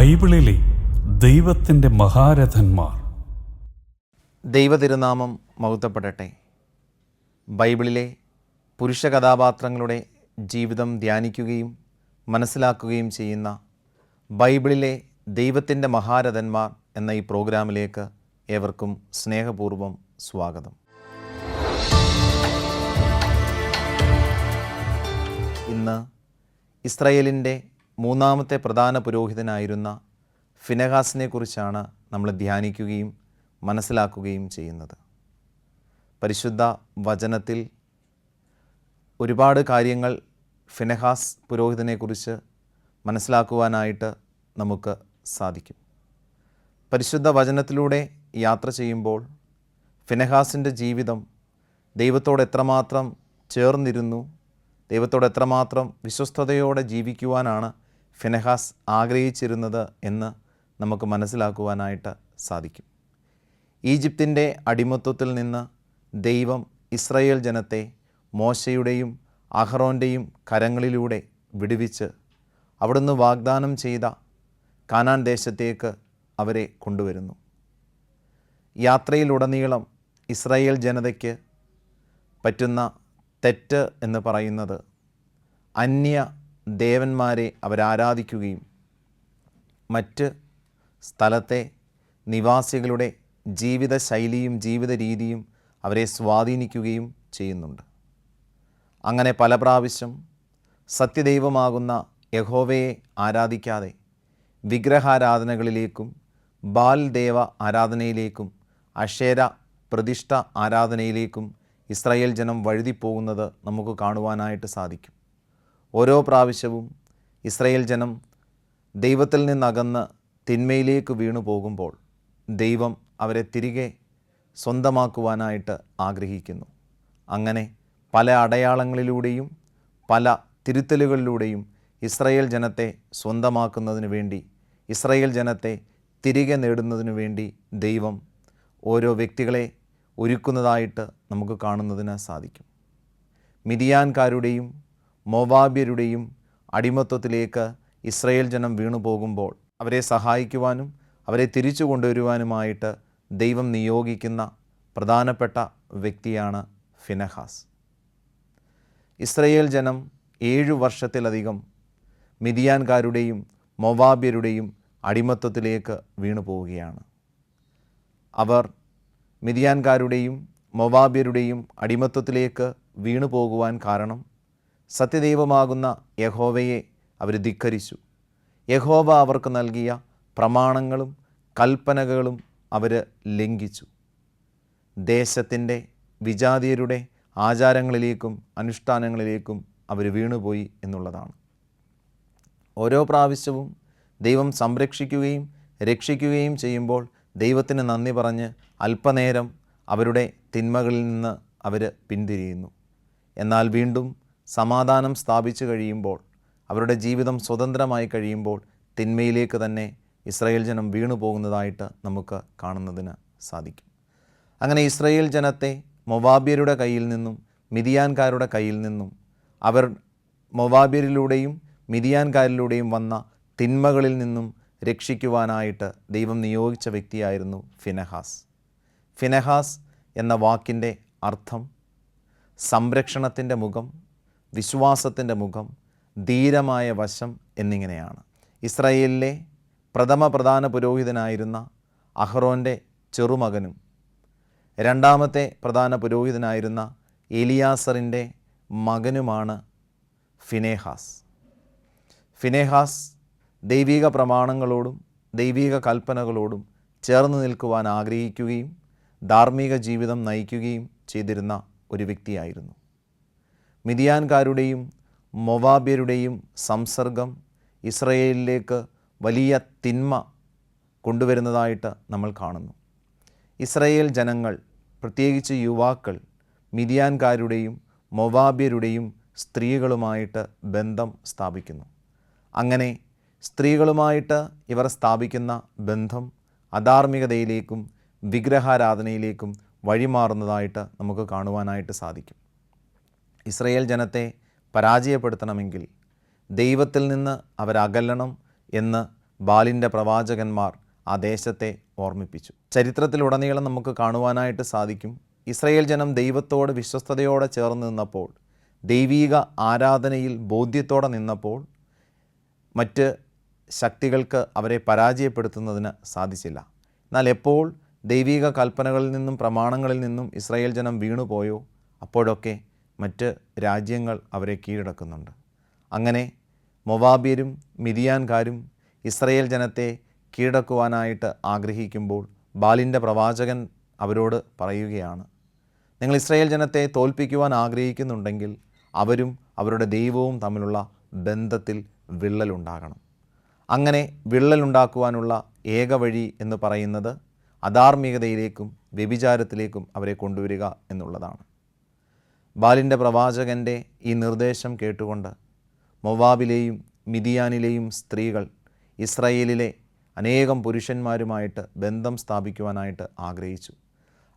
ബൈബിളിലെ ദൈവത്തിൻ്റെ മഹാരഥന്മാർ. ദൈവതിരുനാമം മഹത്വപ്പെടട്ടെ. ബൈബിളിലെ പുരുഷ കഥാപാത്രങ്ങളുടെ ജീവിതം ധ്യാനിക്കുകയും മനസ്സിലാക്കുകയും ചെയ്യുന്ന ബൈബിളിലെ ദൈവത്തിൻ്റെ മഹാരഥന്മാർ എന്ന ഈ പ്രോഗ്രാമിലേക്ക് ഏവർക്കും സ്നേഹപൂർവ്വം സ്വാഗതം. ഇന്ന് ഇസ്രായേലിൻ്റെ മൂന്നാമത്തെ പ്രധാന പുരോഹിതനായിരുന്ന ഫിനെഹാസിനെ കുറിച്ചാണ് നമ്മൾ ധ്യാനിക്കുകയും മനസ്സിലാക്കുകയും ചെയ്യുന്നത്. പരിശുദ്ധ വചനത്തിൽ ഒരുപാട് കാര്യങ്ങൾ ഫിനെഹാസ് പുരോഹിതനെക്കുറിച്ച് മനസ്സിലാക്കുവാനായിട്ട് നമുക്ക് സാധിക്കും. പരിശുദ്ധ വചനത്തിലൂടെ യാത്ര ചെയ്യുമ്പോൾ ഫിനെഹാസിൻ്റെ ജീവിതം ദൈവത്തോട് എത്രമാത്രം ചേർന്നിരുന്നു, ദൈവത്തോട് എത്രമാത്രം വിശ്വസ്തയോടെ ജീവിക്കുവാനാണ് ഫിനെഹാസ് ആഗ്രഹിച്ചിരുന്നത് എന്ന് നമുക്ക് മനസ്സിലാക്കുവാനായിട്ട് സാധിക്കും. ഈജിപ്തിൻ്റെ അടിമത്വത്തിൽ നിന്ന് ദൈവം ഇസ്രായേൽ ജനത്തെ മോശയുടെയും അഹറോൻ്റെയും കരങ്ങളിലൂടെ വിടുവിച്ച് അവിടുന്ന് വാഗ്ദാനം ചെയ്ത കാനാൻ ദേശത്തേക്ക് അവരെ കൊണ്ടുവരുന്നു. യാത്രയിലുടനീളം ഇസ്രായേൽ ജനതയ്ക്ക് പറ്റുന്ന തെറ്റ് എന്ന് പറയുന്നത് അന്യ ദേവന്മാരെ അവരാരാധിക്കുകയും മറ്റ് സ്ഥലത്തെ നിവാസികളുടെ ജീവിത ശൈലിയും ജീവിത രീതിയും അവരെ സ്വാധീനിക്കുകയും ചെയ്യുന്നുണ്ട്. അങ്ങനെ പല പ്രാവശ്യം സത്യദൈവമാകുന്ന യഹോവയെ ആരാധിക്കാതെ വിഗ്രഹാരാധനകളിലേക്കും ബാൽ ദേവ ആരാധനയിലേക്കും അക്ഷേര പ്രതിഷ്ഠ ആരാധനയിലേക്കും ഇസ്രായേൽ ജനം വഴുതിപ്പോകുന്നത് നമുക്ക് കാണുവാനായിട്ട് സാധിക്കും. ഓരോ പ്രാവശ്യവും ഇസ്രായേൽ ജനം ദൈവത്തിൽ നിന്നകന്ന് തിന്മയിലേക്ക് വീണു പോകുമ്പോൾ ദൈവം അവരെ തിരികെ സ്വന്തമാക്കുവാനായിട്ട് ആഗ്രഹിക്കുന്നു. അങ്ങനെ പല അടയാളങ്ങളിലൂടെയും പല തിരുത്തലുകളിലൂടെയും ഇസ്രായേൽ ജനത്തെ സ്വന്തമാക്കുന്നതിന് വേണ്ടി, ഇസ്രായേൽ ജനത്തെ തിരികെ നേടുന്നതിനു വേണ്ടി ദൈവം ഓരോ വ്യക്തികളെ ഒരുക്കുന്നതായിട്ട് നമുക്ക് കാണുന്നതിന് സാധിക്കും. മിദിയാൻകാരുടെയും മോവാബ്യരുടെയും അടിമത്വത്തിലേക്ക് ഇസ്രായേൽ ജനം വീണു പോകുമ്പോൾ അവരെ സഹായിക്കുവാനും അവരെ തിരിച്ചു കൊണ്ടുവരുവാനുമായിട്ട് ദൈവം നിയോഗിക്കുന്ന പ്രധാനപ്പെട്ട വ്യക്തിയാണ് ഫിനെഹാസ്. ഇസ്രായേൽ ജനം 7 വർഷത്തിലധികം മിദിയാൻകാരുടെയും മോവാബ്യരുടെയും അടിമത്വത്തിലേക്ക് വീണു പോവുകയാണ്. അവർ മിദിയാൻകാരുടെയും മോവാബ്യരുടെയും അടിമത്വത്തിലേക്ക് വീണു പോകുവാൻ കാരണം സത്യദൈവമാകുന്ന യഹോവയെ അവർ ധിക്കരിച്ചു. യഹോവ അവർക്ക് നൽകിയ പ്രമാണങ്ങളും കൽപ്പനകളും അവർ ലംഘിച്ചു. ദേശത്തിൻ്റെ വിജാതീയരുടെ ആചാരങ്ങളിലേക്കും അനുഷ്ഠാനങ്ങളിലേക്കും അവർ വീണുപോയി എന്നുള്ളതാണ്. ഓരോ പ്രാവശ്യവും ദൈവം സംരക്ഷിക്കുകയും രക്ഷിക്കുകയും ചെയ്യുമ്പോൾ ദൈവത്തിന് നന്ദി പറഞ്ഞ് അല്പനേരം അവരുടെ തിന്മകളിൽ നിന്ന് അവർ പിന്തിരിയുന്നു. എന്നാൽ വീണ്ടും സമാധാനം സ്ഥാപിച്ചു കഴിയുമ്പോൾ, അവരുടെ ജീവിതം സ്വതന്ത്രമായി കഴിയുമ്പോൾ തിന്മയിലേക്ക് തന്നെ ഇസ്രായേൽ ജനം വീണു പോകുന്നതായിട്ട് നമുക്ക് കാണുന്നതിന് സാധിക്കും. അങ്ങനെ ഇസ്രായേൽ ജനത്തെ മൊവാബ്യരുടെ കയ്യിൽ നിന്നും മിദിയാൻകാരുടെ കയ്യിൽ നിന്നും, അവർ മൊവാബ്യരിലൂടെയും മിദിയാൻകാരിലൂടെയും വന്ന തിന്മകളിൽ നിന്നും രക്ഷിക്കുവാനായിട്ട് ദൈവം നിയോഗിച്ച വ്യക്തിയായിരുന്നു ഫിനെഹാസ്. ഫിനെഹാസ് എന്ന വാക്കിൻ്റെ അർത്ഥം സംരക്ഷണത്തിൻ്റെ മുഖം, വിശ്വാസത്തിൻ്റെ മുഖം, ധീരമായ വശം എന്നിങ്ങനെയാണ്. ഇസ്രായേലിലെ പ്രധാന പുരോഹിതനായിരുന്ന അഹറോൻ്റെ ചെറുമകനും രണ്ടാമത്തെ പ്രധാന പുരോഹിതനായിരുന്ന എലിയാസറിൻ്റെ മകനുമാണ് ഫിനെഹാസ്. ഫിനെഹാസ് ദൈവിക പ്രമാണങ്ങളോടും ദൈവിക കൽപ്പനകളോടും ചേർന്ന് നിൽക്കുവാൻ ആഗ്രഹിക്കുകയും ധാർമ്മിക ജീവിതം നയിക്കുകയും ചെയ്തിരുന്ന ഒരു വ്യക്തിയായിരുന്നു. മിദിയാൻകാരുടെയും മൊവാബ്യരുടെയും സംസർഗം ഇസ്രായേലിലേക്ക് വലിയ തിന്മ കൊണ്ടുവരുന്നതായിട്ട് നമ്മൾ കാണുന്നു. ഇസ്രായേൽ ജനങ്ങൾ, പ്രത്യേകിച്ച് യുവാക്കൾ, മിദിയാൻകാരുടെയും മൊവാബ്യരുടെയും സ്ത്രീകളുമായിട്ട് ബന്ധം സ്ഥാപിക്കുന്നു. അങ്ങനെ സ്ത്രീകളുമായിട്ട് ഇവർ സ്ഥാപിക്കുന്ന ബന്ധം അധാർമികതയിലേക്കും വിഗ്രഹാരാധനയിലേക്കും വഴിമാറുന്നതായിട്ട് നമുക്ക് കാണുവാനായിട്ട് സാധിക്കും. ഇസ്രായേൽ ജനത്തെ പരാജയപ്പെടുത്തണമെങ്കിൽ ദൈവത്തിൽ നിന്ന് അവരകലണം എന്ന് ബാലിൻ്റെ പ്രവാചകന്മാർ ആ ദേശത്തെ ഓർമ്മിപ്പിച്ചു. ചരിത്രത്തിലുടനീളം നമുക്ക് കാണുവാനായിട്ട് സാധിക്കും, ഇസ്രായേൽ ജനം ദൈവത്തോട് വിശ്വസ്തയോടെ ചേർന്ന് നിന്നപ്പോൾ, ദൈവീക ആരാധനയിൽ ബോധ്യത്തോടെ നിന്നപ്പോൾ മറ്റ് ശക്തികൾക്ക് അവരെ പരാജയപ്പെടുത്തുന്നതിന് സാധിച്ചില്ല. എന്നാൽ എപ്പോൾ ദൈവീക കൽപ്പനകളിൽ നിന്നും പ്രമാണങ്ങളിൽ നിന്നും ഇസ്രായേൽ ജനം വീണുപോയോ അപ്പോഴൊക്കെ മറ്റ് രാജ്യങ്ങൾ അവരെ കീഴടക്കുന്നുണ്ട്. അങ്ങനെ മൊവാബ്യരും മിദിയാൻകാരും ഇസ്രായേൽ ജനത്തെ കീഴടക്കുവാനായിട്ട് ആഗ്രഹിക്കുമ്പോൾ ബാലിൻ്റെ പ്രവാചകൻ അവരോട് പറയുകയാണ്, നിങ്ങൾ ഇസ്രായേൽ ജനത്തെ തോൽപ്പിക്കുവാൻ ആഗ്രഹിക്കുന്നുണ്ടെങ്കിൽ അവരും അവരുടെ ദൈവവും തമ്മിലുള്ള ബന്ധത്തിൽ വിള്ളലുണ്ടാകണം. അങ്ങനെ വിള്ളലുണ്ടാക്കുവാനുള്ള ഏക വഴി എന്ന് പറയുന്നത് അധാർമികതയിലേക്കും വ്യഭിചാരത്തിലേക്കും അവരെ കൊണ്ടുവരിക എന്നുള്ളതാണ്. ബാലിൻ്റെ പ്രവാചകൻ്റെ ഈ നിർദ്ദേശം കേട്ടുകൊണ്ട് മൊവാബിലെയും മിദിയാനിലെയും സ്ത്രീകൾ ഇസ്രായേലിലെ അനേകം പുരുഷന്മാരുമായിട്ട് ബന്ധം സ്ഥാപിക്കുവാനായിട്ട് ആഗ്രഹിച്ചു.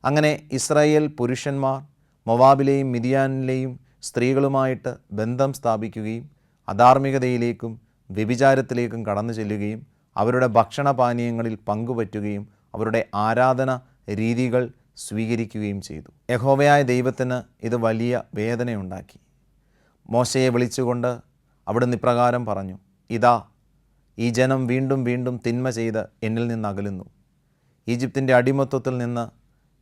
അങ്ങനെ ഇസ്രായേൽ പുരുഷന്മാർ മൊവാബിലെയും മിദിയാനിലെയും സ്ത്രീകളുമായിട്ട് ബന്ധം സ്ഥാപിക്കുകയും അധാർമികതയിലേക്കും വ്യഭിചാരത്തിലേക്കും കടന്നു ചെല്ലുകയും അവരുടെ ഭക്ഷണപാനീയങ്ങളിൽ പങ്കുപറ്റുകയും അവരുടെ ആരാധന രീതികൾ സ്വീകരിക്കുകയും ചെയ്തു. യഹോവയായ ദൈവത്തിന് ഇത് വലിയ വേദനയുണ്ടാക്കി. മോശയെ വിളിച്ചുകൊണ്ട് അവിടുന്ന് ഇപ്രകാരം പറഞ്ഞു, ഇതാ ഈ ജനം വീണ്ടും വീണ്ടും തിന്മ ചെയ്ത് എന്നിൽ നിന്ന് അകലുന്നു. ഈജിപ്തിൻ്റെ അടിമത്വത്തിൽ നിന്ന്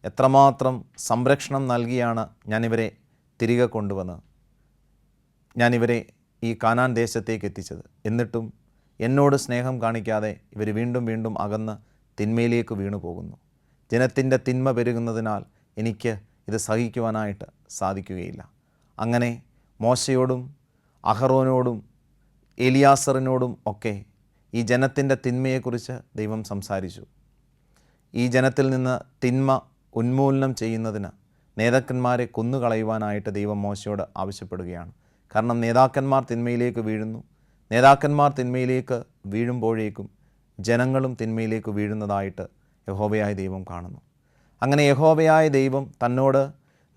എത്രമാത്രം സംരക്ഷണം നൽകിയാണ് ഞാനിവരെ തിരികെ കൊണ്ടുവന്ന് ഞാനിവരെ ഈ കാനാൻ ദേശത്തേക്ക് എത്തിച്ചത്. എന്നിട്ടും എന്നോട് സ്നേഹം കാണിക്കാതെ ഇവർ വീണ്ടും വീണ്ടും അകന്ന് തിന്മയിലേക്ക് വീണു പോകുന്നു. ജനത്തിൻ്റെ തിന്മ പെരുകുന്നതിനാൽ എനിക്ക് ഇത് സഹിക്കുവാനായിട്ട് സാധിക്കുകയില്ല. അങ്ങനെ മോശയോടും അഹറോനോടും എലിയാസറിനോടും ഒക്കെ ഈ ജനത്തിൻ്റെ തിന്മയെക്കുറിച്ച് ദൈവം സംസാരിച്ചു. ഈ ജനത്തിൽ നിന്ന് തിന്മ ഉന്മൂലനം ചെയ്യുന്നതിന് നേതാക്കന്മാരെ കൊന്നുകളയുവാനായിട്ട് ദൈവം മോശയോട് ആവശ്യപ്പെടുകയാണ്. കാരണം നേതാക്കന്മാർ തിന്മയിലേക്ക് വീഴുന്നു. നേതാക്കന്മാർ തിന്മയിലേക്ക് വീഴുമ്പോഴേക്കും ജനങ്ങളും തിന്മയിലേക്ക് വീഴുന്നതായിട്ട് യഹോവയായ ദൈവം കാണുന്നു. അങ്ങനെ യഹോവയായ ദൈവം തന്നോട്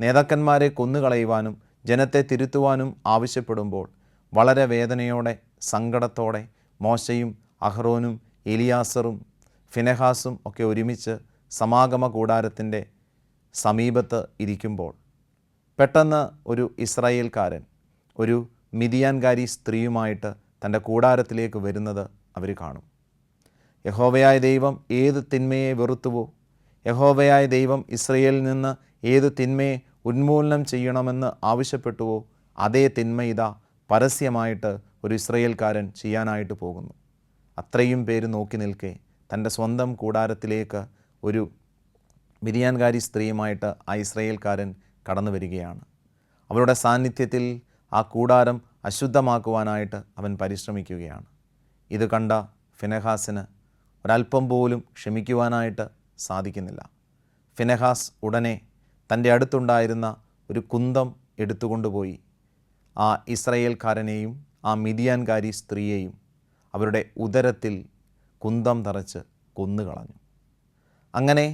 നേതാക്കന്മാരെ കൊന്നുകളയുവാനും ജനത്തെ തിരുത്തുവാനും ആവശ്യപ്പെടുമ്പോൾ വളരെ വേദനയോടെ സങ്കടത്തോടെ മോശയും അഹ്റോനും എലിയാസറും ഫിനെഹാസും ഒക്കെ ഒരുമിച്ച് സമാഗമ കൂടാരത്തിൻ്റെ സമീപത്ത് ഇരിക്കുമ്പോൾ പെട്ടെന്ന് ഒരു ഇസ്രായേൽക്കാരൻ ഒരു മിദിയാൻകാരി സ്ത്രീയുമായിട്ട് തൻ്റെ കൂടാരത്തിലേക്ക് വരുന്നത് അവർ കാണും. യഹോവയായ ദൈവം ഏത് തിന്മയെ വെറുത്തുവോ, യഹോവയായ ദൈവം ഇസ്രായേലിൽ നിന്ന് ഏത് തിന്മയെ ഉന്മൂലനം ചെയ്യണമെന്ന് ആവശ്യപ്പെട്ടുവോ അതേ തിന്മ ഇതാ പരസ്യമായിട്ട് ഒരു ഇസ്രായേൽക്കാരൻ ചെയ്യാനായിട്ട് പോകുന്നു. അത്രയും പേര് നോക്കി നിൽക്കെ തൻ്റെ സ്വന്തം കൂടാരത്തിലേക്ക് ഒരു മിദിയാൻകാരി സ്ത്രീയുമായിട്ട് ആ ഇസ്രായേൽക്കാരൻ കടന്നു വരികയാണ്. അവരുടെ സാന്നിധ്യത്തിൽ ആ കൂടാരം അശുദ്ധമാക്കുവാനായിട്ട് അവൻ പരിശ്രമിക്കുകയാണ്. ഇത് കണ്ട ഫിനെഹാസിന് ഒരല്പം പോലും ക്ഷമിക്കുവാനായിട്ട് സാധിക്കുന്നില്ല. ഫിനെഹാസ് ഉടനെ തൻ്റെ അടുത്തുണ്ടായിരുന്ന ഒരു കുന്തം എടുത്തുകൊണ്ടുപോയി ആ ഇസ്രായേൽക്കാരനെയും ആ മിദിയാൻകാരി സ്ത്രീയെയും അവരുടെ ഉദരത്തിൽ കുന്തം തറച്ച് കൊന്നുകളഞ്ഞു. അങ്ങനെ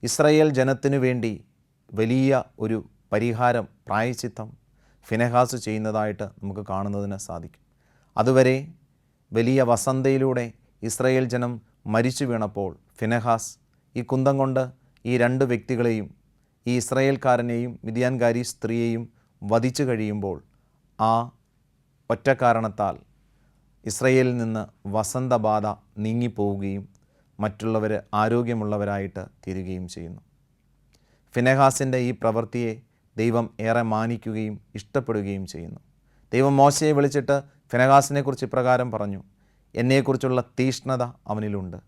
ഇസ്രായേൽ ജനത്തിനു വേണ്ടി വലിയ ഒരു പരിഹാരം, പ്രായശ്ചിത്തം ഫിനെഹാസ് ചെയ്യുന്നതായിട്ട് നമുക്ക് കാണുന്നതിന് സാധിക്കും. അതുവരെ വലിയ വസന്തയിലൂടെ ഇസ്രായേൽ ജനം മരിച്ചു വീണപ്പോൾ ഫിനെഹാസ് ഈ കുന്തം കൊണ്ട് ഈ രണ്ട് വ്യക്തികളെയും, ഈ ഇസ്രായേൽക്കാരനെയും മിദിയാൻകാരി സ്ത്രീയെയും വധിച്ചു കഴിയുമ്പോൾ ആ ഒറ്റ കാരണത്താൽ ഇസ്രായേലിൽ നിന്ന് വസന്തബാധ നീങ്ങിപ്പോവുകയും മറ്റുള്ളവർ ആരോഗ്യമുള്ളവരായിട്ട് തീരുകയും ചെയ്യുന്നു. ഫിനെഹാസിൻ്റെ ഈ പ്രവൃത്തിയെ ദൈവം ഏറെ മാനിക്കുകയും ഇഷ്ടപ്പെടുകയും ചെയ്യുന്നു. ദൈവം മോശയെ വിളിച്ചിട്ട് ഫിനെഹാസിനെക്കുറിച്ച് ഇപ്രകാരം പറഞ്ഞു, എന്നെക്കുറിച്ചുള്ള തീഷ്ണത അവനിലുണ്ട്.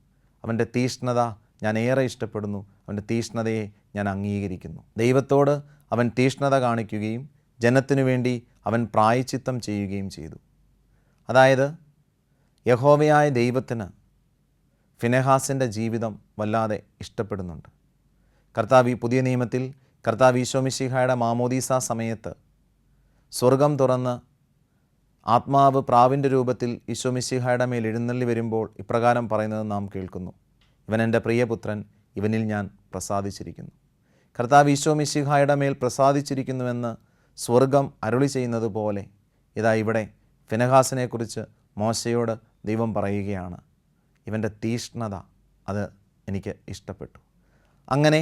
അവൻ്റെ തീഷ്ണത ഞാൻ ഏറെ ഇഷ്ടപ്പെടുന്നു. അവൻ്റെ തീഷ്ണതയെ ഞാൻ അംഗീകരിക്കുന്നു. ദൈവത്തോട് അവൻ തീഷ്ണത കാണിക്കുകയും ജനത്തിനു വേണ്ടി അവൻ പ്രായശ്ചിത്തം ചെയ്യുകയും ചെയ്തു. അതായത് യഹോവയായ ദൈവത്തിന് ഫിനെഹാസിൻ്റെ ജീവിതം വല്ലാതെ ഇഷ്ടപ്പെടുന്നുണ്ട്. പുതിയ നിയമത്തിൽ കർത്താവ് ഈശോ മിശിഹായുടെ മാമോദീസ സമയത്ത് സ്വർഗം തുറന്ന് ആത്മാവ് പ്രാവിൻ്റെ രൂപത്തിൽ ഈശോ മിശിഹായുടെ മേൽ എഴുന്നള്ളി വരുമ്പോൾ ഇപ്രകാരം പറയുന്നത് നാം കേൾക്കുന്നു, ഇവൻ എൻ്റെ പ്രിയപുത്രൻ, ഇവനിൽ ഞാൻ പ്രസാദിച്ചിരിക്കുന്നു. കർത്താവ് ഈശോ മിശിഹായുടെ മേൽ പ്രസാദിച്ചിരിക്കുന്നുവെന്ന് സ്വർഗം അരുളി ചെയ്യുന്നത് പോലെ ഇതാ ഇവിടെ ഫിനെഹാസിനെക്കുറിച്ച് മോശയോട് ദൈവം പറയുകയാണ്, ഇവൻ്റെ തീഷ്ണത അത് എനിക്ക് ഇഷ്ടപ്പെട്ടു. അങ്ങനെ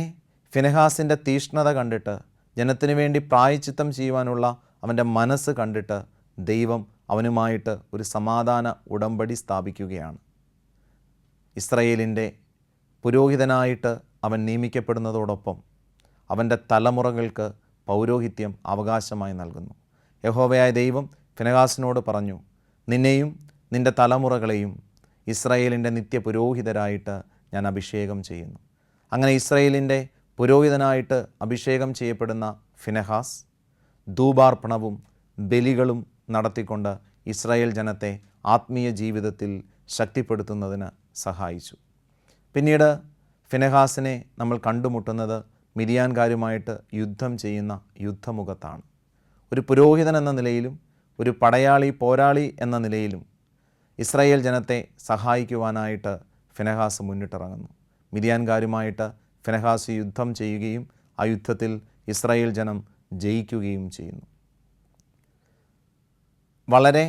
ഫിനെഹാസിൻ്റെ തീഷ്ണത കണ്ടിട്ട്, ജനത്തിനു വേണ്ടി പ്രായശ്ചിത്തം ചെയ്യുവാനുള്ള അവൻ്റെ മനസ്സ് കണ്ടിട്ട് ദൈവം അവനുമായിട്ട് ഒരു സമാധാന ഉടമ്പടി സ്ഥാപിക്കുകയാണ്. ഇസ്രായേലിൻ്റെ പുരോഹിതനായിട്ട് അവൻ നിയമിക്കപ്പെടുന്നതോടൊപ്പം അവൻ്റെ തലമുറകൾക്ക് പൗരോഹിത്യം അവകാശമായി നൽകുന്നു. യഹോവയായ ദൈവം ഫിനെഹാസിനോട് പറഞ്ഞു, നിന്നെയും നിൻ്റെ തലമുറകളെയും ഇസ്രായേലിൻ്റെ നിത്യപുരോഹിതരായിട്ട് ഞാൻ അഭിഷേകം ചെയ്യുന്നു. അങ്ങനെ ഇസ്രായേലിൻ്റെ പുരോഹിതനായിട്ട് അഭിഷേകം ചെയ്യപ്പെടുന്ന ഫിനെഹാസ് ധൂപാർപ്പണവും ബലികളും നടത്തിക്കൊണ്ട് ഇസ്രായേൽ ജനത്തെ ആത്മീയ ജീവിതത്തിൽ ശക്തിപ്പെടുത്തുന്നതിന് സഹായിച്ചു. പിന്നീട് ഫിനെഹാസിനെ നമ്മൾ കണ്ടുമുട്ടുന്നത് മിദ്യാൻകാരുമായിട്ട് യുദ്ധം ചെയ്യുന്ന യുദ്ധമുഖത്താണ്. ഒരു പുരോഹിതൻ എന്ന നിലയിലും ഒരു പോരാളി എന്ന നിലയിലും ഇസ്രായേൽ ജനത്തെ സഹായിക്കുവാനായിട്ട് ഫിനെഹാസ് മുന്നിട്ടിറങ്ങുന്നു. മിദ്യാൻകാരുമായിട്ട് ഫിനെഹാസ് യുദ്ധം ചെയ്യുകയും ആ യുദ്ധത്തിൽ ഇസ്രായേൽ ജനം ജയിക്കുകയും ചെയ്യുന്നു. വളരെ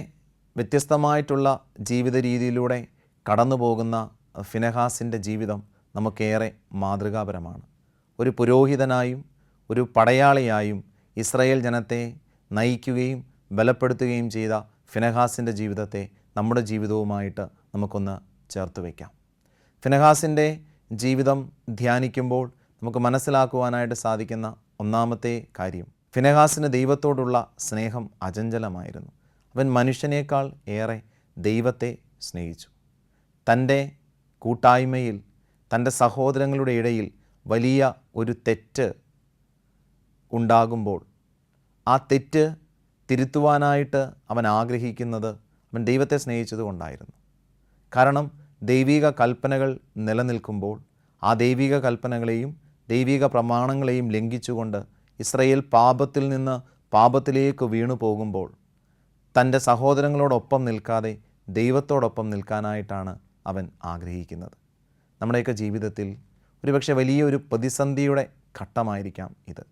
വ്യത്യസ്തമായിട്ടുള്ള ജീവിത രീതിയിലൂടെ കടന്നു പോകുന്ന ഫിനെഹാസിൻ്റെ ജീവിതം നമുക്കേറെ മാതൃകാപരമാണ്. ഒരു പുരോഹിതനായും ഒരു പടയാളിയായും ഇസ്രായേൽ ജനത്തെ നയിക്കുകയും ബലപ്പെടുത്തുകയും ചെയ്ത ഫിനെഹാസിൻ്റെ ജീവിതത്തെ നമ്മുടെ ജീവിതവുമായിട്ട് നമുക്കൊന്ന് ചേർത്ത് വയ്ക്കാം. ഫിനെഹാസിൻ്റെ ജീവിതം ധ്യാനിക്കുമ്പോൾ നമുക്ക് മനസ്സിലാക്കുവാനായിട്ട് സാധിക്കുന്ന ഒന്നാമത്തെ കാര്യം, ഫിനെഹാസിന് ദൈവത്തോടുള്ള സ്നേഹം അചഞ്ചലമായിരുന്നു. അവൻ മനുഷ്യനേക്കാൾ ഏറെ ദൈവത്തെ സ്നേഹിച്ചു. തൻ്റെ കൂട്ടായ്മയിൽ, തൻ്റെ സഹോദരങ്ങളുടെ ഇടയിൽ വലിയ ഒരു തെറ്റ് ഉണ്ടാകുമ്പോൾ ആ തെറ്റ് തിരുത്തുവാനായിട്ട് അവൻ ആഗ്രഹിക്കുന്നത് അവൻ ദൈവത്തെ സ്നേഹിച്ചത് കൊണ്ടായിരുന്നു. കാരണം ദൈവിക കൽപ്പനകൾ നിലനിൽക്കുമ്പോൾ ആ ദൈവിക കൽപ്പനകളെയും ദൈവിക പ്രമാണങ്ങളെയും ലംഘിച്ചുകൊണ്ട് ഇസ്രായേൽ പാപത്തിൽ നിന്ന് പാപത്തിലേക്ക് വീണു പോകുമ്പോൾ തൻ്റെ സഹോദരങ്ങളോടൊപ്പം നിൽക്കാതെ ദൈവത്തോടൊപ്പം നിൽക്കാനായിട്ടാണ് അവൻ ആഗ്രഹിക്കുന്നത്. നമ്മുടെയൊക്കെ ജീവിതത്തിൽ ഒരുപക്ഷെ വലിയൊരു പ്രതിസന്ധിയുടെ ഘട്ടമായിരിക്കാം ഇത്.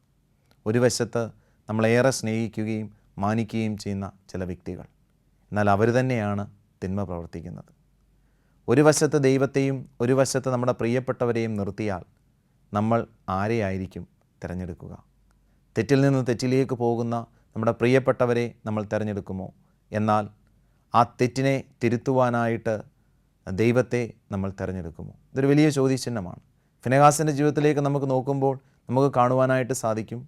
ഒരു വശത്ത് നമ്മളേറെ സ്നേഹിക്കുകയും മാനിക്കുകയും ചെയ്യുന്ന ചില വ്യക്തികൾ, എന്നാൽ അവർ തന്നെയാണ് തിന്മ പ്രവർത്തിക്കുന്നത്. ഒരു വശത്ത് ദൈവത്തെയും ഒരു വശത്ത് നമ്മുടെ പ്രിയപ്പെട്ടവരെയും നിർത്തിയാൽ നമ്മൾ ആരെയായിരിക്കും തിരഞ്ഞെടുക്കുക? തെറ്റിൽ നിന്ന് തെറ്റിലേക്ക് പോകുന്ന നമ്മുടെ പ്രിയപ്പെട്ടവരെ നമ്മൾ തിരഞ്ഞെടുക്കുമോ? എന്നാൽ ആ തെറ്റിനെ തിരുത്തുവാനായിട്ട് ദൈവത്തെ നമ്മൾ തിരഞ്ഞെടുക്കുമോ? ഇതൊരു വലിയ ചോദ്യചിഹ്നമാണ്. ഫിനെഹാസിൻ്റെ ജീവിതത്തിലേക്ക് നമുക്ക് നോക്കുമ്പോൾ നമുക്ക് കാണുവാനായിട്ട് സാധിക്കും,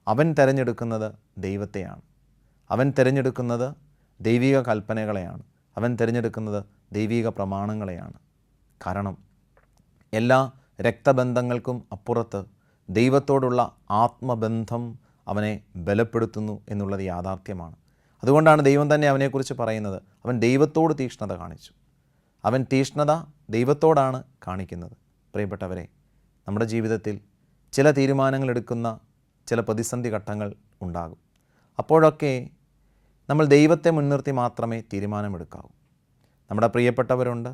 അവൻ തിരഞ്ഞെടുക്കുന്നത് ദൈവത്തെയാണ്. അവൻ തിരഞ്ഞെടുക്കുന്നത് ദൈവിക കൽപ്പനകളെയാണ്. അവൻ തിരഞ്ഞെടുക്കുന്നത് ദൈവിക പ്രമാണങ്ങളെയാണ്. കാരണം എല്ലാ രക്തബന്ധങ്ങൾക്കും അപ്പുറത്ത് ദൈവത്തോടുള്ള ആത്മബന്ധം അവനെ ബലപ്പെടുത്തുന്നു എന്നുള്ളത് യാഥാർത്ഥ്യമാണ്. അതുകൊണ്ടാണ് ദൈവം തന്നെ അവനെക്കുറിച്ച് പറയുന്നത്, അവൻ ദൈവത്തോട് തീക്ഷ്ണത കാണിച്ചു. അവൻ തീക്ഷ്ണത ദൈവത്തോടാണ് കാണിക്കുന്നത്. പ്രിയപ്പെട്ടവരെ, നമ്മുടെ ജീവിതത്തിൽ ചില തീരുമാനങ്ങൾ എടുക്കുന്ന ചില പ്രതിസന്ധി ഘട്ടങ്ങൾ ഉണ്ടാകും. അപ്പോഴൊക്കെ നമ്മൾ ദൈവത്തെ മുൻനിർത്തി മാത്രമേ തീരുമാനമെടുക്കാവൂ. നമ്മുടെ പ്രിയപ്പെട്ടവരുണ്ട്,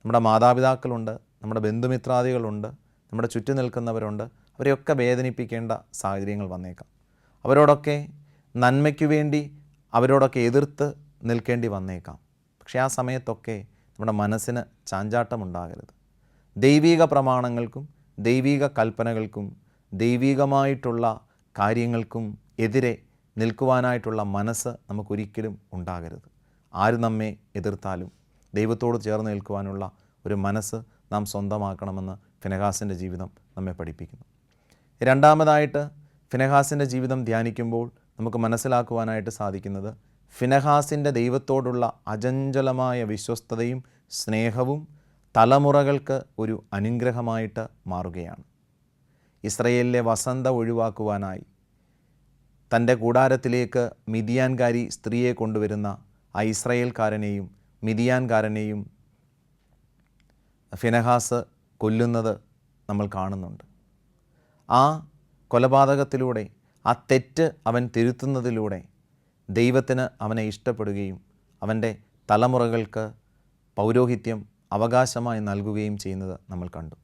നമ്മുടെ മാതാപിതാക്കളുണ്ട്, നമ്മുടെ ബന്ധുമിത്രാദികളുണ്ട്, നമ്മുടെ ചുറ്റും നിൽക്കുന്നവരുണ്ട്. അവരെയൊക്കെ വേദനിപ്പിക്കേണ്ട സാഹചര്യങ്ങൾ വന്നേക്കാം. അവരോടൊക്കെ നന്മയ്ക്കു വേണ്ടി അവരോടൊക്കെ എതിർത്ത് നിൽക്കേണ്ടി വന്നേക്കാം. പക്ഷേ ആ സമയത്തൊക്കെ നമ്മുടെ മനസ്സിന് ചാഞ്ചാട്ടമുണ്ടാകരുത്. ദൈവിക പ്രമാണങ്ങൾക്കും ദൈവിക കൽപ്പനകൾക്കും ദൈവികമായിട്ടുള്ള കാര്യങ്ങൾക്കും എതിരെ നിൽക്കുവാനായിട്ടുള്ള മനസ്സ് നമുക്കൊരിക്കലും ഉണ്ടാകരുത്. ആര് നമ്മെ എതിർത്താലും ദൈവത്തോട് ചേർന്ന് നിൽക്കുവാനുള്ള ഒരു മനസ്സ് നാം സ്വന്തമാക്കണമെന്ന് ഫിനെഹാസിൻ്റെ ജീവിതം നമ്മെ പഠിപ്പിക്കുന്നു. രണ്ടാമതായിട്ട് ഫിനെഹാസിൻ്റെ ജീവിതം ധ്യാനിക്കുമ്പോൾ നമുക്ക് മനസ്സിലാക്കുവാനായിട്ട് സാധിക്കുന്നത്, ഫിനെഹാസിൻ്റെ ദൈവത്തോടുള്ള അചഞ്ചലമായ വിശ്വസ്തതയും സ്നേഹവും തലമുറകൾക്ക് ഒരു അനുഗ്രഹമായിട്ട് മാറുകയാണ്. ഇസ്രായേലിലെ വസന്ത ഒഴിവാക്കുവാനായി തൻ്റെ കൂടാരത്തിലേക്ക് മിദ്യാൻകാരി സ്ത്രീയെ കൊണ്ടുവരുന്ന ആ ഇസ്രായേൽക്കാരനെയും മിദ്യാൻകാരനെയും ഫിനെഹാസ് കൊല്ലുന്നത് നമ്മൾ കാണുന്നുണ്ട്. ആ കൊലപാതകത്തിലൂടെ, ആ തെറ്റ് അവൻ തിരുത്തുന്നതിലൂടെ ദൈവത്തിന് അവനെ ഇഷ്ടപ്പെടുകയും അവൻ്റെ തലമുറകൾക്ക് പൗരോഹിത്യം അവകാശമായി നൽകുകയും ചെയ്യുന്നത് നമ്മൾ കണ്ടു.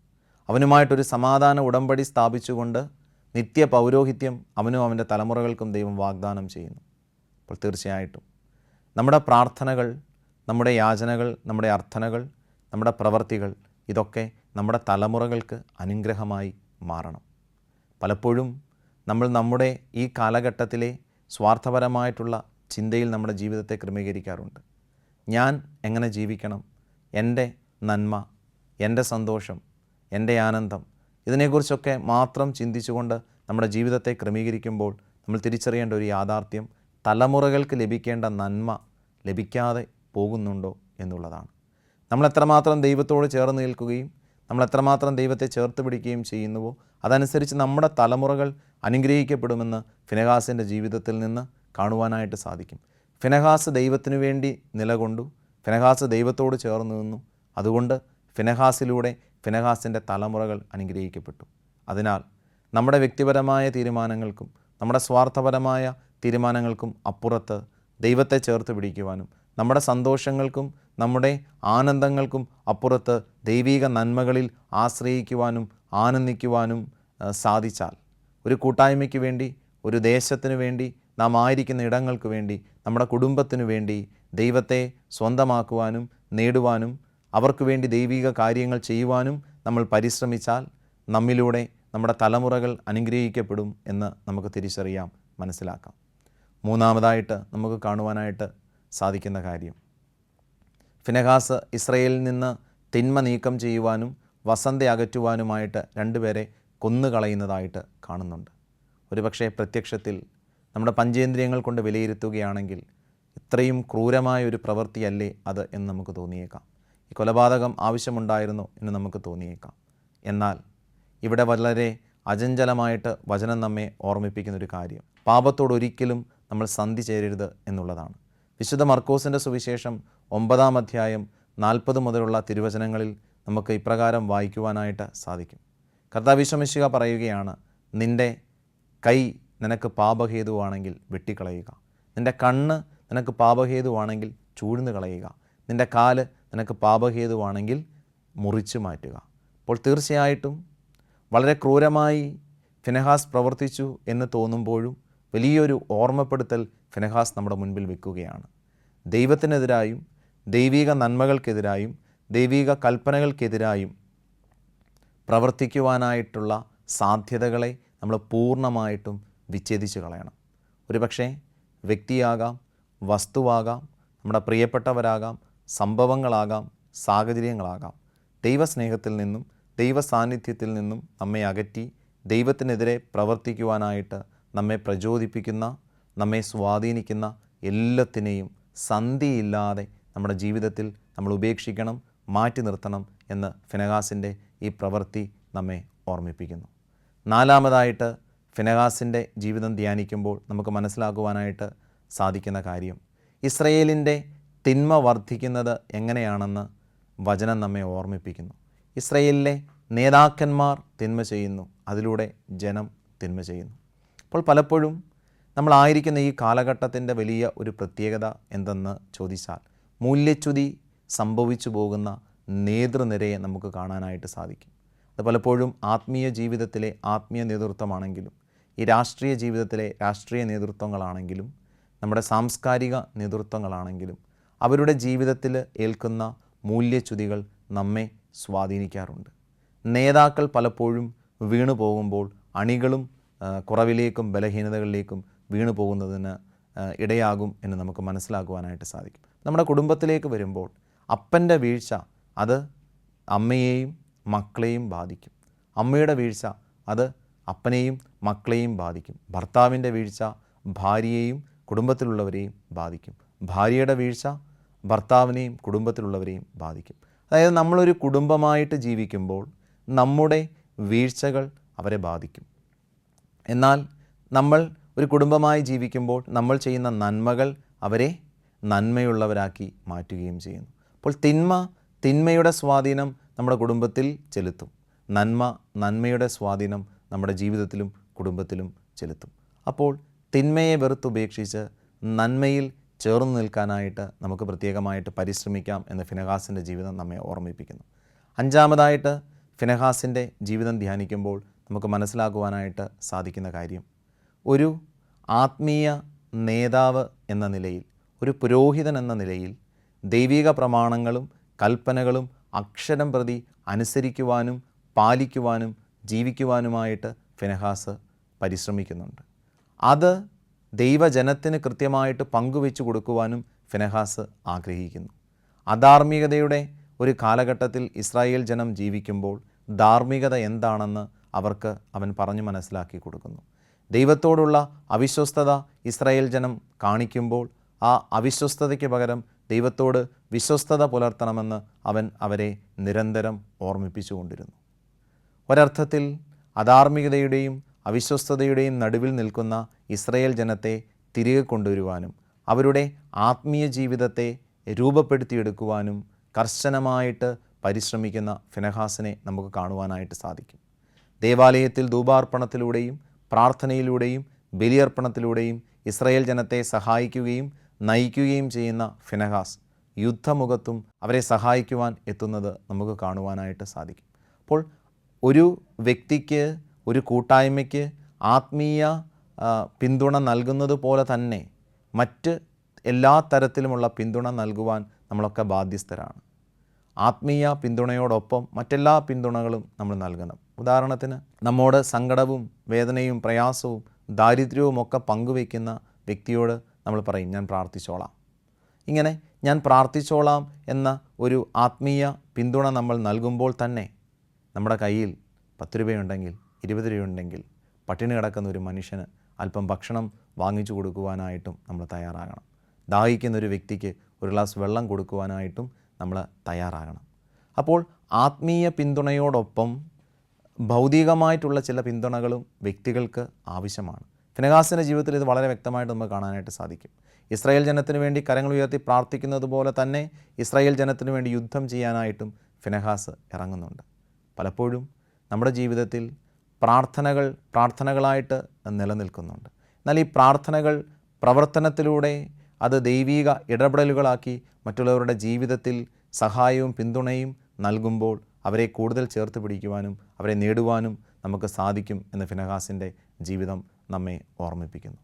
അവനുമായിട്ടൊരു സമാധാന ഉടമ്പടി സ്ഥാപിച്ചുകൊണ്ട് നിത്യ പൗരോഹിത്യം അവനും അവൻ്റെ തലമുറകൾക്കും ദൈവം വാഗ്ദാനം ചെയ്യുന്നു. അപ്പോൾ തീർച്ചയായിട്ടും നമ്മുടെ പ്രാർത്ഥനകൾ, നമ്മുടെ യാചനകൾ, നമ്മുടെ അർത്ഥനകൾ, നമ്മുടെ പ്രവർത്തികൾ ഇതൊക്കെ നമ്മുടെ തലമുറകൾക്ക് അനുഗ്രഹമായി മാറണം. പലപ്പോഴും നമ്മൾ നമ്മുടെ ഈ കാലഘട്ടത്തിലെ സ്വാർത്ഥപരമായിട്ടുള്ള ചിന്തയിൽ നമ്മുടെ ജീവിതത്തെ ക്രമീകരിക്കാറുണ്ട്. ഞാൻ എങ്ങനെ ജീവിക്കണം, എൻ്റെ നന്മ, എൻ്റെ സന്തോഷം, എൻ്റെ ആനന്ദം, ഇതിനെക്കുറിച്ചൊക്കെ മാത്രം ചിന്തിച്ചുകൊണ്ട് നമ്മുടെ ജീവിതത്തെ ക്രമീകരിക്കുമ്പോൾ നമ്മൾ തിരിച്ചറിയേണ്ട ഒരു യാഥാർത്ഥ്യം തലമുറകൾക്ക് ലഭിക്കേണ്ട നന്മ ലഭിക്കാതെ പോകുന്നുണ്ടോ എന്നുള്ളതാണ്. നമ്മൾ എത്രമാത്രം ദൈവത്തോട് ചേർന്ന് നിൽക്കുകയും നമ്മൾ എത്രമാത്രം ദൈവത്തെ ചേർത്ത് പിടിക്കുകയും ചെയ്യുന്നുവോ അതനുസരിച്ച് നമ്മുടെ തലമുറകൾ അനുഗ്രഹിക്കപ്പെടുമെന്ന് ഫിനെഹാസിൻ്റെ ജീവിതത്തിൽ നിന്ന് കാണുവാനായിട്ട് സാധിക്കും. ഫിനെഹാസ് ദൈവത്തിനു വേണ്ടി നിലകൊണ്ടു, ഫിനെഹാസ് ദൈവത്തോട് ചേർന്ന് നിന്നു. അതുകൊണ്ട് ഫിനെഹാസിലൂടെ ഫിനെഹാസിൻ്റെ തലമുറകൾ അനുഗ്രഹിക്കപ്പെട്ടു. അതിനാൽ നമ്മുടെ വ്യക്തിപരമായ തീരുമാനങ്ങൾക്കും നമ്മുടെ സ്വാർത്ഥപരമായ തീരുമാനങ്ങൾക്കും അപ്പുറത്ത് ദൈവത്തെ ചേർത്ത് പിടിക്കുവാനും നമ്മുടെ സന്തോഷങ്ങൾക്കും നമ്മുടെ ആനന്ദങ്ങൾക്കും അപ്പുറത്ത് ദൈവിക നന്മകളിൽ ആശ്രയിക്കുവാനും ആനന്ദിക്കുവാനും സാധിച്ചാൽ, ഒരു കൂട്ടായ്മയ്ക്ക് വേണ്ടി, ഒരു ദേശത്തിനു വേണ്ടി, നാം ആയിരിക്കുന്ന ഇടങ്ങൾക്ക് വേണ്ടി, നമ്മുടെ കുടുംബത്തിനു വേണ്ടി ദൈവത്തെ സ്വന്തമാക്കുവാനും നേടുവാനും അവർക്ക് വേണ്ടി ദൈവിക കാര്യങ്ങൾ ചെയ്യുവാനും നമ്മൾ പരിശ്രമിച്ചാൽ നമ്മിലൂടെ നമ്മുടെ തലമുറകൾ അനുഗ്രഹിക്കപ്പെടും എന്ന് നമുക്ക് തിരിച്ചറിയാം, മനസ്സിലാക്കാം. മൂന്നാമതായിട്ട് നമുക്ക് കാണുവാനായിട്ട് സാധിക്കുന്ന കാര്യം, ഫിനെഹാസ് ഇസ്രയേലിൽ നിന്ന് തിന്മ നീക്കം ചെയ്യുവാനും വസന്ത അകറ്റുവാനുമായിട്ട് രണ്ടുപേരെ കൊന്നുകളയുന്നതായിട്ട് കാണുന്നുണ്ട്. ഒരുപക്ഷെ പ്രത്യക്ഷത്തിൽ നമ്മുടെ പഞ്ചേന്ദ്രിയങ്ങൾ കൊണ്ട് വിലയിരുത്തുകയാണെങ്കിൽ ഇത്രയും ക്രൂരമായ ഒരു പ്രവൃത്തിയല്ലേ അത് എന്ന് നമുക്ക് തോന്നിയേക്കാം. ഈ കൊലപാതകം ആവശ്യമുണ്ടായിരുന്നു എന്ന് നമുക്ക് തോന്നിയേക്കാം. എന്നാൽ ഇവിടെ വളരെ അചഞ്ചലമായിട്ട് വചനം നമ്മെ ഓർമ്മിപ്പിക്കുന്നൊരു കാര്യം, പാപത്തോടൊരിക്കലും നമ്മൾ സന്ധി ചേരരുത് എന്നുള്ളതാണ്. വിശുദ്ധ മർക്കോസിൻ്റെ സുവിശേഷം 9-ാം അധ്യായം 40 മുതലുള്ള തിരുവചനങ്ങളിൽ നമുക്ക് ഇപ്രകാരം വായിക്കുവാനായിട്ട് സാധിക്കും. കർത്താവ് യേശു മിശിഹ പറയുകയാണ്, നിൻ്റെ കൈ നിനക്ക് പാപഹേതുവാണെങ്കിൽ വെട്ടിക്കളയുക, നിൻ്റെ കണ്ണ് നിനക്ക് പാപഹേതുവാണെങ്കിൽ ചൂഴ്ന്നു കളയുക, നിൻ്റെ കാല് നിനക്ക് പാപഹേതുവാണെങ്കിൽ മുറിച്ചു മാറ്റുക. അപ്പോൾ തീർച്ചയായിട്ടും വളരെ ക്രൂരമായി ഫിനെഹാസ് പ്രവർത്തിച്ചു എന്ന് തോന്നുമ്പോഴും വലിയൊരു ഓർമ്മപ്പെടുത്തൽ ഫിനെഹാസ് നമ്മുടെ മുൻപിൽ വെക്കുകയാണ്. ദൈവത്തിനെതിരായും ദൈവിക നന്മകൾക്കെതിരായും ദൈവിക കൽപ്പനകൾക്കെതിരായും പ്രവർത്തിക്കുവാനായിട്ടുള്ള സാധ്യതകളെ നമ്മൾ പൂർണ്ണമായിട്ടും വിച്ഛേദിച്ച് കളയണം. ഒരുപക്ഷെ വ്യക്തിയാകാം, വസ്തുവാകാം, നമ്മുടെ പ്രിയപ്പെട്ടവരാകാം, സംഭവങ്ങളാകാം, സാഹചര്യങ്ങളാകാം. ദൈവസ്നേഹത്തിൽ നിന്നും ദൈവ സാന്നിധ്യത്തിൽ നിന്നും നമ്മെ അകറ്റി ദൈവത്തിനെതിരെ പ്രവർത്തിക്കുവാനായിട്ട് നമ്മെ പ്രചോദിപ്പിക്കുന്ന, നമ്മെ സ്വാധീനിക്കുന്ന എല്ലാത്തിനെയും സന്ധിയില്ലാതെ നമ്മുടെ ജീവിതത്തിൽ നമ്മൾ ഉപേക്ഷിക്കണം, മാറ്റി നിർത്തണം എന്ന് ഫിനെഹാസിൻ്റെ ഈ പ്രവൃത്തി നമ്മെ ഓർമ്മിപ്പിക്കുന്നു. നാലാമതായിട്ട് ഫിനെഹാസിൻ്റെ ജീവിതം ധ്യാനിക്കുമ്പോൾ നമുക്ക് മനസ്സിലാക്കുവാനായിട്ട് സാധിക്കുന്ന കാര്യം, ഇസ്രയേലിൻ്റെ തിന്മ വർദ്ധിക്കുന്നത് എങ്ങനെയാണെന്ന് വചനം നമ്മെ ഓർമ്മിപ്പിക്കുന്നു. ഇസ്രയേലിലെ നേതാക്കന്മാർ തിന്മ ചെയ്യുന്നു, അതിലൂടെ ജനം തിന്മ ചെയ്യുന്നു. അപ്പോൾ പലപ്പോഴും നമ്മളായിരിക്കുന്ന ഈ കാലഘട്ടത്തിൻ്റെ വലിയ ഒരു പ്രത്യേകത എന്തെന്ന് ചോദിച്ചാൽ, മൂല്യച്യുതി സംഭവിച്ചു പോകുന്ന നേതൃനിരയെ നമുക്ക് കാണാനായിട്ട് സാധിക്കും. അത് പലപ്പോഴും ആത്മീയ ജീവിതത്തിലെ ആത്മീയ നേതൃത്വമാണെങ്കിലും ഈ രാഷ്ട്രീയ ജീവിതത്തിലെ രാഷ്ട്രീയ നേതൃത്വങ്ങളാണെങ്കിലും നമ്മുടെ സാംസ്കാരിക നേതൃത്വങ്ങളാണെങ്കിലും അവരുടെ ജീവിതത്തിൽ ഏൽക്കുന്ന മൂല്യച്യുതികൾ നമ്മെ സ്വാധീനിക്കാറുണ്ട്. നേതാക്കൾ പലപ്പോഴും വീണു പോകുമ്പോൾ അണികളും കുറവിലേക്കും ബലഹീനതകളിലേക്കും വീണു പോകുന്നതിന് ഇടയാകും എന്ന് നമുക്ക് മനസ്സിലാക്കുവാനായിട്ട് സാധിക്കും. നമ്മുടെ കുടുംബത്തിലേക്ക് വരുമ്പോൾ അപ്പൻ്റെ വീഴ്ച അത് അമ്മയെയും മക്കളെയും ബാധിക്കും. അമ്മയുടെ വീഴ്ച അത് അപ്പനെയും മക്കളെയും ബാധിക്കും. ഭർത്താവിൻ്റെ വീഴ്ച ഭാര്യയെയും കുടുംബത്തിലുള്ളവരെയും ബാധിക്കും. ഭാര്യയുടെ വീഴ്ച ഭർത്താവിനെയും കുടുംബത്തിലുള്ളവരെയും ബാധിക്കും. അതായത് നമ്മളൊരു കുടുംബമായിട്ട് ജീവിക്കുമ്പോൾ നമ്മുടെ വീഴ്ചകൾ അവരെ ബാധിക്കും. എന്നാൽ നമ്മൾ ഒരു കുടുംബമായി ജീവിക്കുമ്പോൾ നമ്മൾ ചെയ്യുന്ന നന്മകൾ അവരെ നന്മയുള്ളവരാക്കി മാറ്റുകയും ചെയ്യുന്നു. അപ്പോൾ തിന്മയുടെ സ്വാധീനം നമ്മുടെ കുടുംബത്തിൽ ചെലുത്തും, നന്മയുടെ സ്വാധീനം നമ്മുടെ ജീവിതത്തിലും കുടുംബത്തിലും ചെലുത്തും. അപ്പോൾ തിന്മയെ വെറുത്തുപേക്ഷിച്ച് നന്മയിൽ ചേർന്ന് നിൽക്കാനായിട്ട് നമുക്ക് പ്രത്യേകമായിട്ട് പരിശ്രമിക്കാം എന്ന് ഫിനെഹാസിൻ്റെ ജീവിതം നമ്മെ ഓർമ്മിപ്പിക്കുന്നു. അഞ്ചാമതായിട്ട് ഫിനെഹാസിൻ്റെ ജീവിതം ധ്യാനിക്കുമ്പോൾ നമുക്ക് മനസ്സിലാക്കുവാനായിട്ട് സാധിക്കുന്ന കാര്യം, ഒരു ആത്മീയ നേതാവ് എന്ന നിലയിൽ, ഒരു പുരോഹിതൻ എന്ന നിലയിൽ ദൈവിക പ്രമാണങ്ങളും കൽപ്പനകളും അക്ഷരം പ്രതി അനുസരിക്കുവാനും പാലിക്കുവാനും ജീവിക്കുവാനുമായിട്ട് ഫിനെഹാസ് പരിശ്രമിക്കുന്നുണ്ട്. അത് ദൈവജനത്തിന് കൃത്യമായിട്ട് പങ്കുവെച്ചു കൊടുക്കുവാനും ഫിനെഹാസ് ആഗ്രഹിക്കുന്നു. അധാർമികതയുടെ ഒരു കാലഘട്ടത്തിൽ ഇസ്രായേൽ ജനം ജീവിക്കുമ്പോൾ ധാർമ്മികത എന്താണെന്ന് അവർക്ക് അവൻ പറഞ്ഞു മനസ്സിലാക്കി കൊടുക്കുന്നു. ദൈവത്തോടുള്ള അവിശ്വസ്തത ഇസ്രായേൽ ജനം കാണിക്കുമ്പോൾ ആ അവിശ്വസ്തതയ്ക്ക് പകരം ദൈവത്തോട് വിശ്വസ്തത പുലർത്തണമെന്ന് അവൻ അവരെ നിരന്തരം ഓർമ്മിപ്പിച്ചുകൊണ്ടിരുന്നു. ഒരർത്ഥത്തിൽ അധാർമികതയുടെയും അവിശ്വസ്തതയുടെയും നടുവിൽ നിൽക്കുന്ന ഇസ്രായേൽ ജനത്തെ തിരികെ കൊണ്ടുവരുവാനും അവരുടെ ആത്മീയ ജീവിതത്തെ രൂപപ്പെടുത്തിയെടുക്കുവാനും കർശനമായിട്ട് പരിശ്രമിക്കുന്ന ഫിനെഹാസിനെ നമുക്ക് കാണുവാനായിട്ട് സാധിക്കും. ദേവാലയത്തിൽ ധൂപാർപ്പണത്തിലൂടെയും പ്രാർത്ഥനയിലൂടെയും ബലിയർപ്പണത്തിലൂടെയും ഇസ്രായേൽ ജനത്തെ സഹായിക്കുകയും നയിക്കുകയും ചെയ്യുന്ന ഫിനെഹാസ് യുദ്ധമുഖത്തും അവരെ സഹായിക്കുവാൻ എത്തുന്നത് നമുക്ക് കാണുവാനായിട്ട് സാധിക്കും. അപ്പോൾ ഒരു വ്യക്തിക്ക്, ഒരു കൂട്ടായ്മയ്ക്ക് ആത്മീയ പിന്തുണ നൽകുന്നത് പോലെ തന്നെ മറ്റ് എല്ലാ തരത്തിലുമുള്ള പിന്തുണ നൽകുവാൻ നമ്മളൊക്കെ ബാധ്യസ്ഥരാണ്. ആത്മീയ പിന്തുണയോടൊപ്പം മറ്റെല്ലാ പിന്തുണകളും നമ്മൾ നൽകണം. ഉദാഹരണത്തിന് നമ്മോട് സങ്കടവും വേദനയും പ്രയാസവും ദാരിദ്ര്യവും ഒക്കെ പങ്കുവയ്ക്കുന്ന വ്യക്തിയോട് നമ്മൾ പറയും, ഞാൻ പ്രാർത്ഥിച്ചോളാം. ഇങ്ങനെ ഞാൻ പ്രാർത്ഥിച്ചോളാം എന്ന ഒരു ആത്മീയ പിന്തുണ നമ്മൾ നൽകുമ്പോൾ തന്നെ നമ്മുടെ കയ്യിൽ 10 രൂപയുണ്ടെങ്കിൽ 20 രൂപയുണ്ടെങ്കിൽ പട്ടിണി കിടക്കുന്ന ഒരു മനുഷ്യന് അല്പം ഭക്ഷണം വാങ്ങിച്ചു കൊടുക്കുവാനായിട്ടും നമ്മൾ തയ്യാറാകണം. ദാഹിക്കുന്ന ഒരു വ്യക്തിക്ക് ഒരു ഗ്ലാസ് വെള്ളം കൊടുക്കുവാനായിട്ടും നമ്മൾ തയ്യാറാകണം. അപ്പോൾ ആത്മീയ പിന്തുണയോടൊപ്പം ഭൗതികമായിട്ടുള്ള ചില പിന്തുണകളും വ്യക്തികൾക്ക് ആവശ്യമാണ്. ഫിനെഹാസിൻ്റെ ജീവിതത്തിൽ ഇത് വളരെ വ്യക്തമായിട്ട് നമുക്ക് കാണാനായിട്ട് സാധിക്കും. ഇസ്രായേൽ ജനത്തിന് വേണ്ടി കരങ്ങൾ ഉയർത്തി പ്രാർത്ഥിക്കുന്നത് പോലെ തന്നെ ഇസ്രായേൽ ജനത്തിന് വേണ്ടി യുദ്ധം ചെയ്യാനായിട്ടും ഇറങ്ങുന്നുണ്ട്. പലപ്പോഴും നമ്മുടെ ജീവിതത്തിൽ പ്രാർത്ഥനകളായിട്ട് നിലനിൽക്കുന്നുണ്ട്. എന്നാൽ ഈ പ്രാർത്ഥനകൾ പ്രവർത്തനത്തിലൂടെ അത് ദൈവിക ഇടപെടലുകളാക്കി മറ്റുള്ളവരുടെ ജീവിതത്തിൽ സഹായവും പിന്തുണയും നൽകുമ്പോൾ അവരെ കൂടുതൽ ചേർത്ത് പിടിക്കുവാനും അവരെ നേടുവാനും നമുക്ക് സാധിക്കും എന്ന് ഫിനെഹാസിൻ്റെ ജീവിതം നമ്മെ ഓർമ്മിപ്പിക്കുന്നു.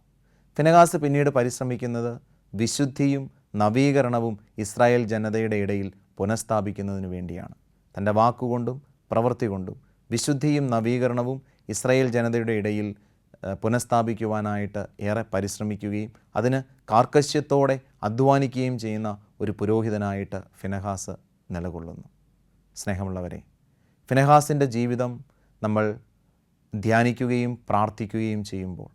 ഫിനെഹാസ് പിന്നീട് പരിശ്രമിക്കുന്നത് വിശുദ്ധിയും നവീകരണവും ഇസ്രായേൽ ജനതയുടെ ഇടയിൽ പുനഃസ്ഥാപിക്കുന്നതിന് വേണ്ടിയാണ്. തൻ്റെ വാക്കുകൊണ്ടും പ്രവൃത്തി കൊണ്ടും വിശുദ്ധിയും നവീകരണവും ഇസ്രായേൽ ജനതയുടെ ഇടയിൽ പുനഃസ്ഥാപിക്കുവാനായിട്ട് ഏറെ പരിശ്രമിക്കുകയും അതിന് കാർക്കശ്യത്തോടെ അധ്വാനിക്കുകയും ചെയ്യുന്ന ഒരു പുരോഹിതനായിട്ട് ഫിനെഹാസ് നിലകൊള്ളുന്നു. സ്നേഹമുള്ളവരെ, ഫിനെഹാസിൻ്റെ ജീവിതം നമ്മൾ ധ്യാനിക്കുകയും പ്രാർത്ഥിക്കുകയും ചെയ്യുമ്പോൾ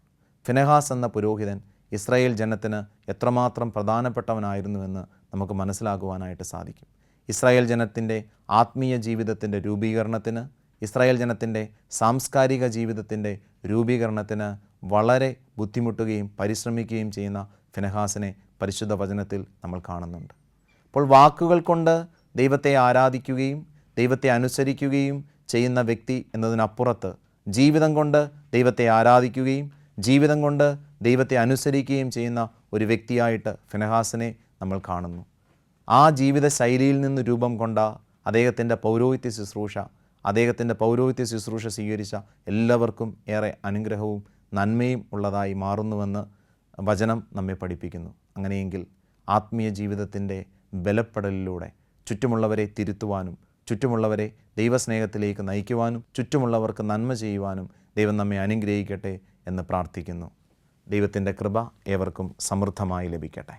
ഫിനെഹാസ് എന്ന പുരോഹിതൻ ഇസ്രായേൽ ജനത്തിന് എത്രമാത്രം പ്രധാനപ്പെട്ടവനായിരുന്നുവെന്ന് നമുക്ക് മനസ്സിലാക്കുവാനായിട്ട് സാധിക്കും. ഇസ്രായേൽ ജനത്തിൻ്റെ ആത്മീയ ജീവിതത്തിൻ്റെ രൂപീകരണത്തിന്, ഇസ്രായേൽ ജനത്തിൻ്റെ സാംസ്കാരിക ജീവിതത്തിൻ്റെ രൂപീകരണത്തിന് വളരെ ബുദ്ധിമുട്ടുകയും പരിശ്രമിക്കുകയും ചെയ്യുന്ന ഫിനെഹാസിനെ പരിശുദ്ധ വചനത്തിൽ നമ്മൾ കാണുന്നുണ്ട്. അപ്പോൾ വാക്കുകൾ കൊണ്ട് ദൈവത്തെ ആരാധിക്കുകയും ദൈവത്തെ അനുസരിക്കുകയും ചെയ്യുന്ന വ്യക്തി എന്നതിനപ്പുറത്ത് ജീവിതം കൊണ്ട് ദൈവത്തെ ആരാധിക്കുകയും ജീവിതം കൊണ്ട് ദൈവത്തെ അനുസരിക്കുകയും ചെയ്യുന്ന ഒരു വ്യക്തിയായിട്ട് ഫിനെഹാസിനെ നമ്മൾ കാണുന്നു. ആ ജീവിത ശൈലിയിൽ നിന്ന് രൂപം കൊണ്ട അദ്ദേഹത്തിൻ്റെ പൗരോഹിത്യ ശുശ്രൂഷ സ്വീകരിച്ച എല്ലാവർക്കും ഏറെ അനുഗ്രഹവും നന്മയും ഉള്ളതായി മാറുന്നുവെന്ന് വചനം നമ്മെ പഠിപ്പിക്കുന്നു. അങ്ങനെയെങ്കിൽ ആത്മീയ ജീവിതത്തിൻ്റെ ബലപ്പെടലിലൂടെ ചുറ്റുമുള്ളവരെ തിരുത്തുവാനും ചുറ്റുമുള്ളവരെ ദൈവസ്നേഹത്തിലേക്ക് നയിക്കുവാനും ചുറ്റുമുള്ളവർക്ക് നന്മ ചെയ്യുവാനും ദൈവം നമ്മെ അനുഗ്രഹിക്കട്ടെ എന്ന് പ്രാർത്ഥിക്കുന്നു. ദൈവത്തിൻ്റെ കൃപ ഏവർക്കും സമൃദ്ധമായി ലഭിക്കട്ടെ.